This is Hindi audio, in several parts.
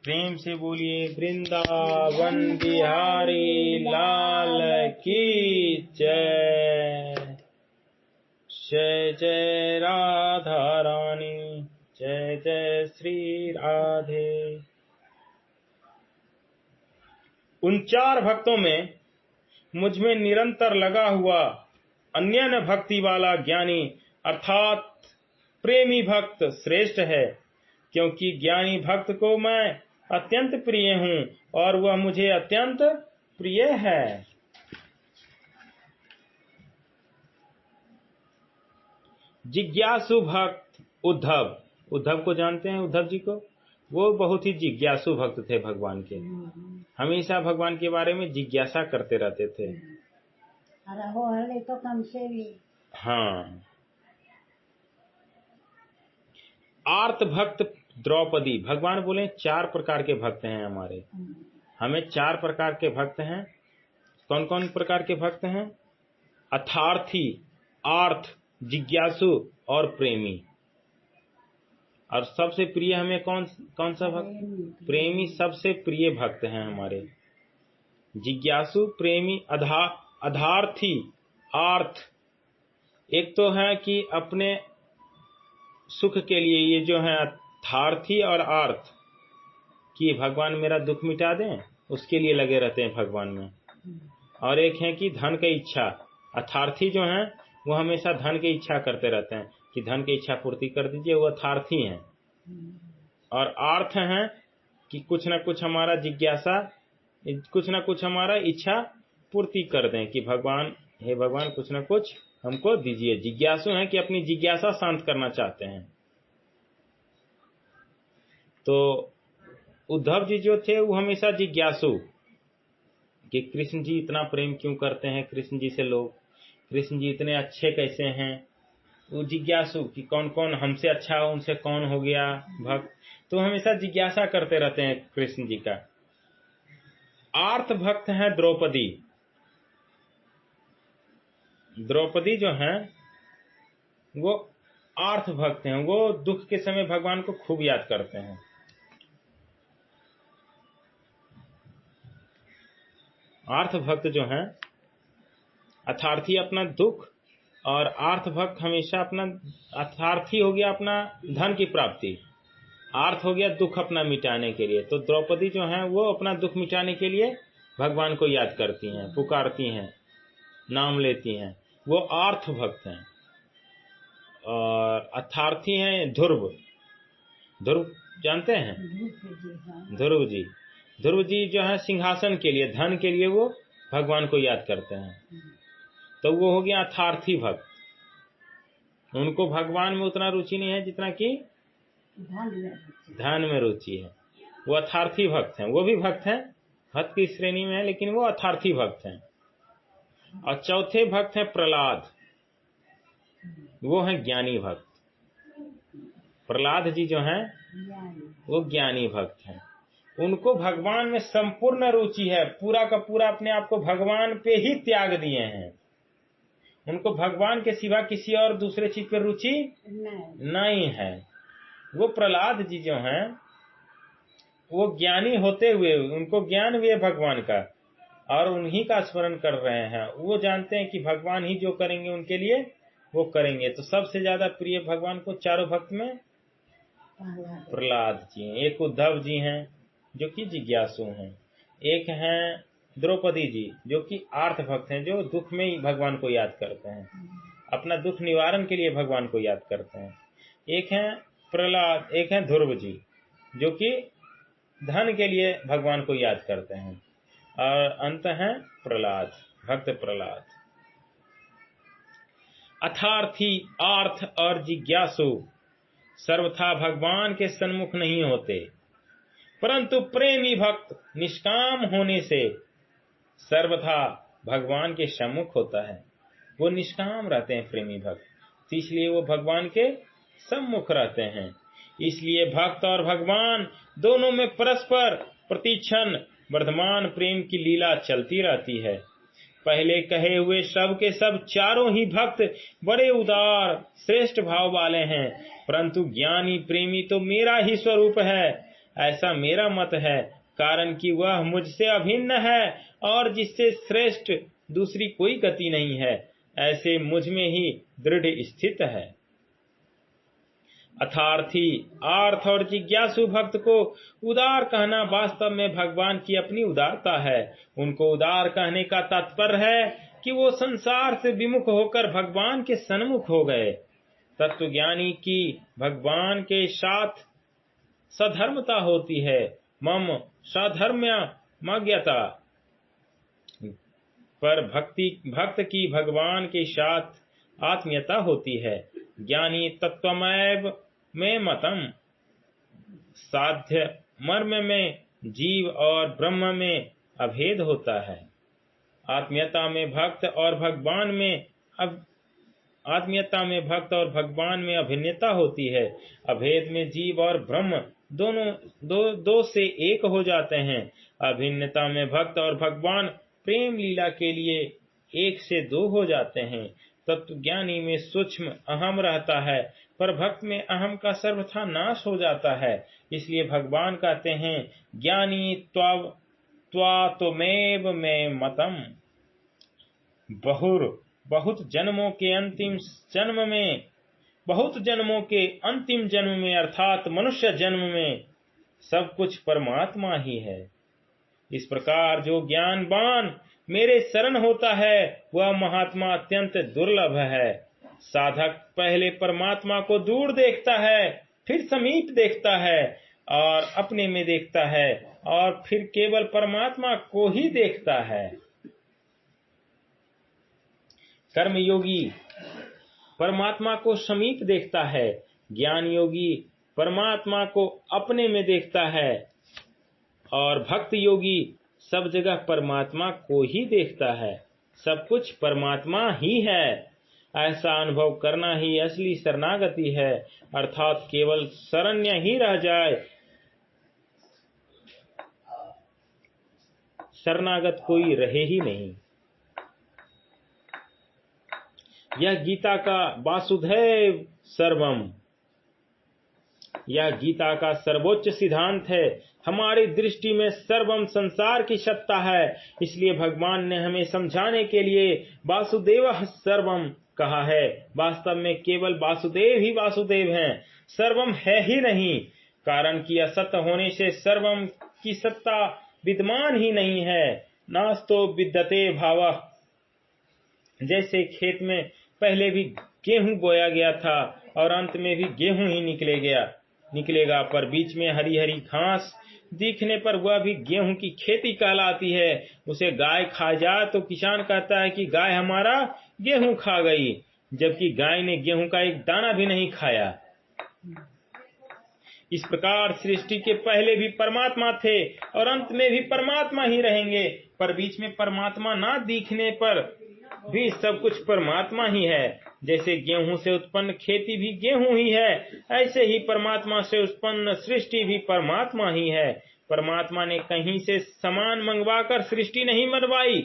प्रेम से बोलिए वृंदावन बिहारी लाल की जय। जय जय राधा रानी, जय जय श्री राधे। उन 4 भक्तों में मुझ में निरंतर लगा हुआ अन्य भक्ति वाला ज्ञानी अर्थात प्रेमी भक्त श्रेष्ठ है, क्योंकि ज्ञानी भक्त को मैं अत्यंत प्रिय हूँ और वह मुझे अत्यंत प्रिय है। जिज्ञासु भक्त उद्धव को जानते हैं? उद्धव जी को, वो बहुत ही जिज्ञासु भक्त थे भगवान के। हमेशा भगवान के बारे में जिज्ञासा करते रहते थे। तो कम से भी हाँ। आर्त भक्त द्रौपदी, भगवान बोले 4 प्रकार के भक्त हैं हमारे। हमें 4 प्रकार के भक्त हैं। कौन कौन प्रकार के भक्त हैं? अर्थार्थी, आर्थ, जिज्ञासु और प्रेमी। और सबसे प्रिय हमें कौन सा भक्त? प्रेमी सबसे प्रिय भक्त हैं हमारे। जिज्ञासु, प्रेमी, अधार्थी, आर्थ। एक तो है कि अपने सुख के लिए ये जो है अर्थार्थी और आर्थ, कि भगवान मेरा दुख मिटा दें, उसके लिए लगे रहते हैं भगवान में। और एक है कि धन की इच्छा। अर्थार्थी जो हैं वो हमेशा धन की इच्छा करते रहते हैं कि धन की इच्छा पूर्ति कर दीजिए, वो अर्थार्थी हैं। और आर्थ हैं कि कुछ न कुछ हमारा जिज्ञासा, कुछ न कुछ हमारा इच्छा पूर्ति कर दें कि भगवान, हे भगवान कुछ न कुछ हमको दीजिए। जिज्ञासु हैं कि अपनी जिज्ञासा शांत करना चाहते हैं। तो उद्धव जी जो थे वो हमेशा जिज्ञासु कि कृष्ण जी इतना प्रेम क्यों करते हैं, कृष्ण जी से लोग, कृष्ण जी इतने अच्छे कैसे हैं। वो जिज्ञासु कि कौन कौन हमसे अच्छा हो, उनसे कौन हो गया भक्त, तो हमेशा जिज्ञासा करते रहते हैं कृष्ण जी का। आर्त भक्त हैं द्रौपदी। द्रौपदी जो हैं वो आर्थ भक्त हैं। वो दुख के समय भगवान को खूब याद करते हैं। आर्थ भक्त जो हैं, अर्थार्थी अपना दुख, और आर्थ भक्त हमेशा अपना, अर्थार्थी हो गया अपना धन की प्राप्ति, आर्थ हो गया दुख अपना मिटाने के लिए। तो द्रौपदी जो हैं वो अपना दुख मिटाने के लिए भगवान को याद करती हैं, पुकारती हैं, नाम लेती हैं। वो आर्थ भक्त हैं। और अर्थार्थी हैं ध्रुव जानते हैं? ध्रुव जी जो है सिंहासन के लिए, धन के लिए वो भगवान को याद करते हैं। तो वो हो गया अर्थार्थी भक्त। उनको भगवान में उतना रुचि नहीं है जितना कि धन में रुचि है। वो अर्थार्थी भक्त हैं। वो भी भक्त हैं, भक्त की श्रेणी में है, लेकिन वो अर्थार्थी भक्त हैं। और चौथे भक्त हैं प्रहलाद। वो हैं ज्ञानी भक्त। प्रहलाद जी जो हैं वो ज्ञानी भक्त हैं। उनको भगवान में संपूर्ण रुचि है। पूरा का पूरा अपने आप को भगवान पे ही त्याग दिए हैं। उनको भगवान के सिवा किसी और दूसरे चीज पर रुचि नहीं है। वो प्रहलाद जी जो हैं वो ज्ञानी होते हुए उनको ज्ञान भी है भगवान का, और उन्हीं का स्मरण कर रहे हैं। वो जानते हैं कि भगवान ही जो करेंगे उनके लिए वो करेंगे। तो सबसे ज्यादा प्रिय भगवान को 4 भक्त में प्रहलाद जी हैं। एक उद्धव जी हैं जो कि जिज्ञासु हैं। एक हैं द्रौपदी जी जो कि आर्थ भक्त हैं, जो दुख में ही भगवान को याद करते हैं, अपना दुख निवारण के लिए भगवान को याद करते हैं। एक हैं प्रहलाद, एक हैं ध्रुव जी जो कि धन के लिए भगवान को याद करते हैं। और अंत हैं प्रहलाद, भक्त प्रहलाद। अर्थार्थी, आर्थ और जिज्ञासु सर्वथा भगवान के सन्मुख नहीं होते, परंतु प्रेमी भक्त निष्काम होने से सर्वथा भगवान के सम्मुख होता है। वो निष्काम रहते हैं प्रेमी भक्त, तो इसलिए वो भगवान के सम्मुख रहते हैं। इसलिए भक्त और भगवान दोनों में परस्पर प्रतिक्षण वर्धमान प्रेम की लीला चलती रहती है। पहले कहे हुए सब के सब 4 ही भक्त बड़े उदार श्रेष्ठ भाव वाले हैं, परंतु ज्ञानी प्रेमी तो मेरा ही स्वरूप है। ऐसा मेरा मत है, कारण कि वह मुझसे अभिन्न है और जिससे श्रेष्ठ दूसरी कोई गति नहीं है, ऐसे मुझ में ही दृढ़ स्थित है। अर्थार्थी, आर्थ और जिज्ञासु भक्त को उदार कहना वास्तव में भगवान की अपनी उदारता है। उनको उदार कहने का तात्पर्य है कि वो संसार से विमुख होकर भगवान के सन्मुख हो गए। तत्वज्ञानी की भगवान के साथ सधर्मता होती है, मम साधर्म्यमज्ञता, पर भक्त की भगवान के साथ आत्मीयता होती है। ज्ञानी तत्वमैव में मतम, साध्य मर्म में जीव और ब्रह्म में अभेद होता है। आत्मीयता में भक्त और भगवान में अभिन्नता होती है। अभेद में जीव और ब्रह्म दोनों दो से एक हो जाते हैं। अभिन्नता में भक्त और भगवान प्रेम लीला के लिए एक से दो हो जाते हैं। तत्वज्ञानी में सूक्ष्म अहम रहता है, पर भक्त में अहम का सर्वथा नाश हो जाता है। इसलिए भगवान कहते हैं, ज्ञानी त्वात्मेव में मतम। बहुत जन्मों के अंतिम जन्म में अर्थात मनुष्य जन्म में सब कुछ परमात्मा ही है। इस प्रकार जो ज्ञानवान मेरे शरण होता है वह महात्मा अत्यंत दुर्लभ है। साधक पहले परमात्मा को दूर देखता है, फिर समीप देखता है और अपने में देखता है और फिर केवल परमात्मा को ही देखता है। कर्मयोगी परमात्मा को समीप देखता है, ज्ञान योगी परमात्मा को अपने में देखता है और भक्त योगी सब जगह परमात्मा को ही देखता है। सब कुछ परमात्मा ही है। ऐसा अनुभव करना ही असली शरणागति है, अर्थात केवल शरण्य ही रह जाए। शरणागत कोई रहे ही नहीं। यह गीता का वासुदेव सर्वम, यह गीता का सर्वोच्च सिद्धांत है। हमारी दृष्टि में सर्वम संसार की सत्ता है, इसलिए भगवान ने हमें समझाने के लिए वासुदेव सर्वम कहा है। वास्तव में केवल वासुदेव ही वासुदेव हैं, सर्वम है ही नहीं, कारण कि असत्य होने से सर्वम की सत्ता विद्यमान ही नहीं है। नास्तो विद्यते भावः, जैसे खेत में पहले भी गेहूं बोया गया था और अंत में भी गेहूं ही निकलेगा, पर बीच में हरी हरी घास दिखने पर वह भी गेहूं की खेती कहलाती है। उसे गाय खा जाए तो किसान कहता है कि गाय हमारा गेहूं खा गई, जबकि गाय ने गेहूं का एक दाना भी नहीं खाया। इस प्रकार सृष्टि के पहले भी परमात्मा थे और अंत में भी परमात्मा ही रहेंगे, पर बीच में परमात्मा ना दिखने पर भी सब कुछ परमात्मा ही है। जैसे गेहूं से उत्पन्न खेती भी गेहूं ही है, ऐसे ही परमात्मा से उत्पन्न सृष्टि भी परमात्मा ही है। परमात्मा ने कहीं से सामान मंगवाकर सृष्टि नहीं बनवाई,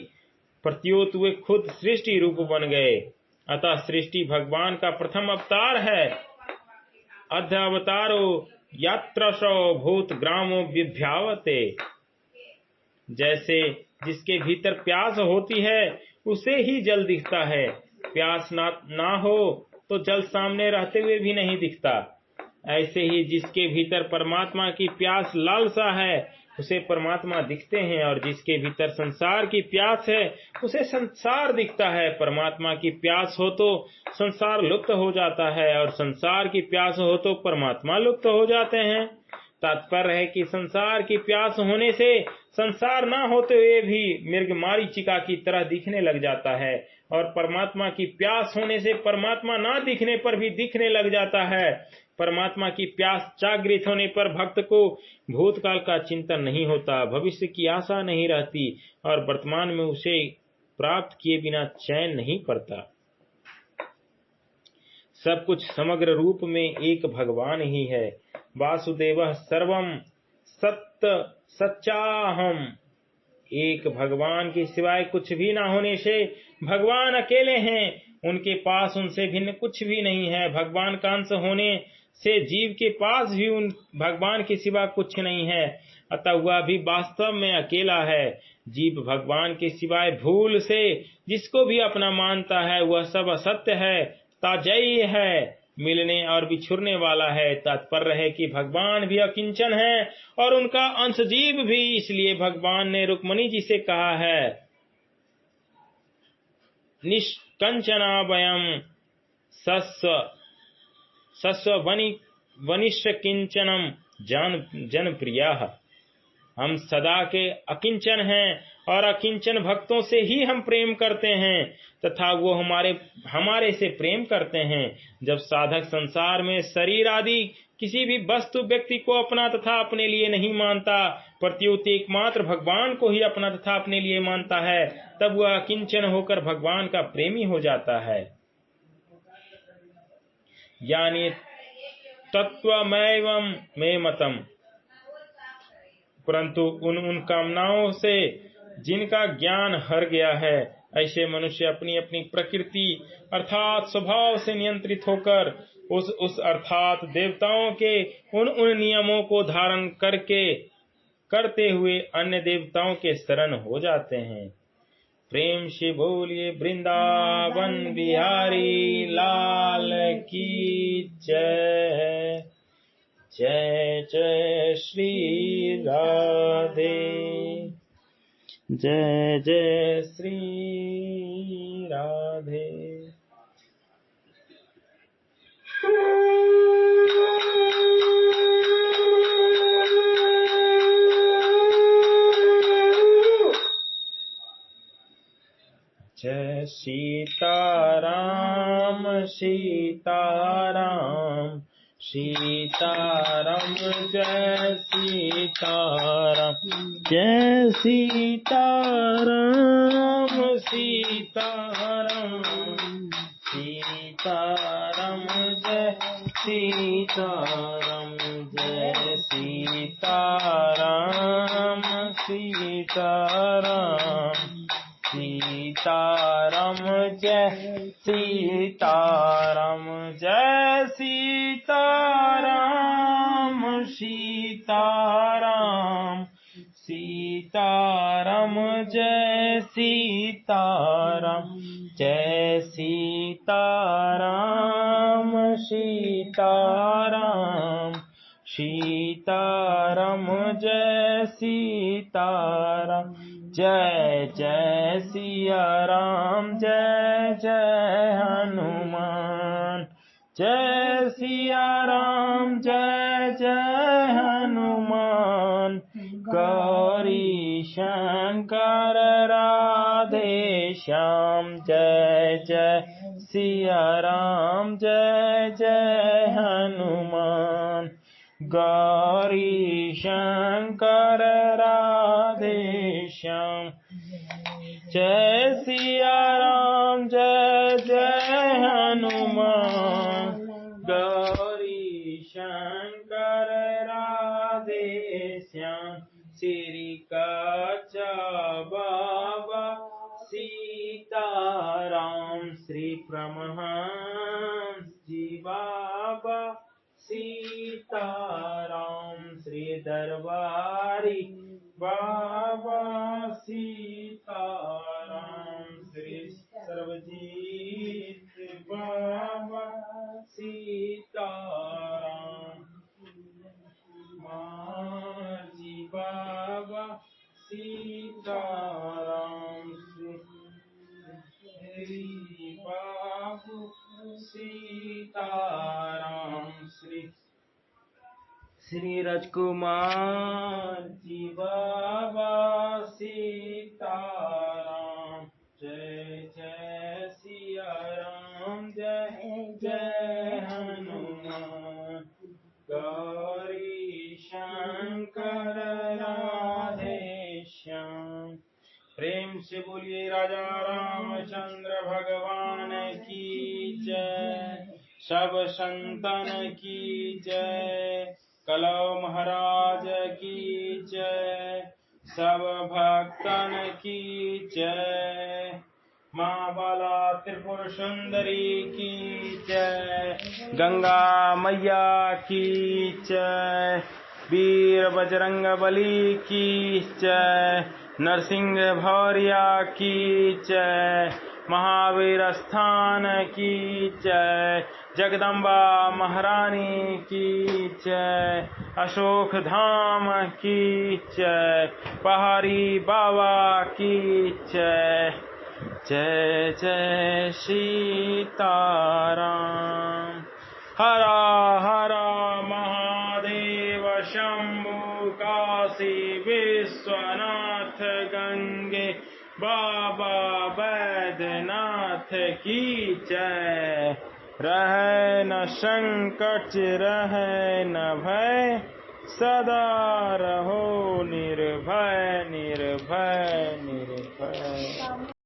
प्रत्युत वे खुद सृष्टि रूप बन गए। अतः सृष्टि भगवान का प्रथम अवतार है। अध अवतारो यात्रसो भूत ग्रामो विभ्यावते, जैसे जिसके भीतर प्यास होती है उसे ही जल दिखता है, प्यास ना हो तो जल सामने रहते हुए भी नहीं दिखता। ऐसे ही जिसके भीतर परमात्मा की प्यास लालसा है उसे परमात्मा दिखते हैं, और जिसके भीतर संसार की प्यास है उसे संसार दिखता है। परमात्मा की प्यास हो तो संसार लुप्त हो जाता है और संसार की प्यास हो तो परमात्मा लुप्त हो जाते हैं। तात्पर्य है कि संसार की प्यास होने से संसार न होते हुए भी मृग मारीचिका की तरह दिखने लग जाता है, और परमात्मा की प्यास होने से परमात्मा न दिखने पर भी दिखने लग जाता है। परमात्मा की प्यास जागृत होने पर भक्त को भूतकाल का चिंतन नहीं होता, भविष्य की आशा नहीं रहती और वर्तमान में उसे प्राप्त किए बिना चैन नहीं पड़ता। सब कुछ समग्र रूप में एक भगवान ही है। वासुदेवः सर्वम सत्य सच्चाहम, एक भगवान के सिवाय कुछ भी न होने से भगवान अकेले हैं, उनके पास उनसे भिन्न कुछ भी नहीं है। भगवान का अंश होने से जीव के पास भी उन भगवान के सिवा कुछ नहीं है, अतः वह भी वास्तव में अकेला है। जीव भगवान के सिवाय भूल से जिसको भी अपना मानता है वह सब असत्य है, ताजयी है, मिलने और बिछुरने वाला है। तात्पर्य है कि भगवान भी अकिंचन है और उनका अंश जीव भी, इसलिए भगवान ने रुक्मणी जी से कहा है, निष्कंचना वयम सस्व वनिष्ठ किंचनम जन प्रिया। हम सदा के अकिंचन हैं और अकिंचन भक्तों से ही हम प्रेम करते हैं तथा वो हमारे से प्रेम करते हैं। जब साधक संसार में शरीर आदि किसी भी वस्तु व्यक्ति को अपना तथा अपने लिए नहीं मानता, प्रत्युत एकमात्र भगवान को ही अपना तथा अपने लिए मानता है, तब वह अकिंचन होकर भगवान का प्रेमी हो जाता है। यानी तत्वमैवं मे मतम। परंतु उन कामनाओं से जिनका ज्ञान हर गया है, ऐसे मनुष्य अपनी अपनी प्रकृति अर्थात स्वभाव से नियंत्रित होकर उस अर्थात देवताओं के उन नियमों को धारण करते हुए अन्य देवताओं के शरण हो जाते हैं। प्रेम से बोलिए वृंदावन बिहारी लाल की जय। जय जय श्री राधे, जय जय श्री राधे। जय सीताराम सीताराम सीताराम, जय सीताराम, जय सीताराम सीताराम सीताराम, जय सीताराम, जय सीताराम सीताराम सीताराम, जय सीताराम, जय सीताराम सीताराम सीताराम, जय सीताराम, जय सीताराम सीताराम सीताराम, जय सीताराम, जय जय सिया राम, जय जय हनुमान, जय सिया राम, जय जय हनुमान, गौरी शंकर राधे श्याम, जय जय सिया राम, जय जय हनुमान, गौरी शंकर राधे श्याम, जय सिया राम, जय जय हनुमान, गौरी शंकर राधे श्याम, श्री कच्चा बाबा सीताराम, श्री परमहंस जी बाबा सीताराम, श्री दरबारी बाबा सीताराम, श्री सर्वजीत बाबा सीताराम, माजी बाबा सीताराम, श्री बाबू सीताराम, श्री राजकुमार जी बाबा सीताराम, जय जय सिया राम, जय जय हनुमान, गौरी शंकर राधे श्याम। प्रेम से बोलिए राजा रामचंद्र भगवान की जय, सब संतन की जय, कलौ महाराज की जय, सब भक्तन की जय। माँ बाला त्रिपुर सुंदरी की जय, गंगा मैया की जय, वीर बजरंग बली की जय, नरसिंह भौरिया की जय, महावीर स्थान की जय, जगदम्बा महारानी की जय, अशोक धाम की जय, पहाड़ी बाबा की जय। जय जय सीताराम। हरा हरा महादेव शंभु काशी विश्वनाथ गंगे बाबा बैद्यनाथ की जय। रहे न संकट रहे न भय, सदा रहो निर्भय निर्भय निर्भय।